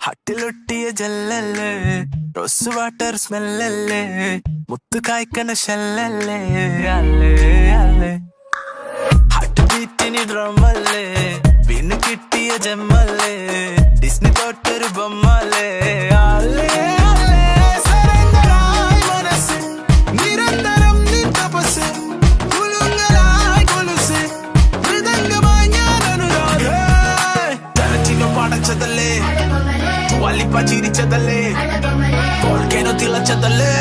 ഹട്ടിലൊട്ടിയ ജല്ലല്ലേ, rose water സ്മെല്ലല്ലേ, മുത്ത് കായ്ക്കണ ഷെല്ലല്ലേ, അല്ലേ അല്ലേ. ഹാർട്ട് ബീറ്റിന് ഡ്രമല്ലേ, വീണ് കിട്ടിയ ജമ്മല്ലേ, ഡിസ്നി തൊട്ടൊരു ബൊമ്മല്ലേ, അല്ലേ അല്ലേ. സരന്തരായി മനസ്സ് നിരന്തരം നീ തപസ്, കുലുങ്ങലായി കൊലുസ് മൃദംഗമായി ഞാൻ അനുരാധ. തലച്ചിനും പടച്ചതല്ലേ, വലിപ്പ ചിരിച്ചതല്ലേ, വോൾക്കേനോ തിളച്ചതല്ലേ.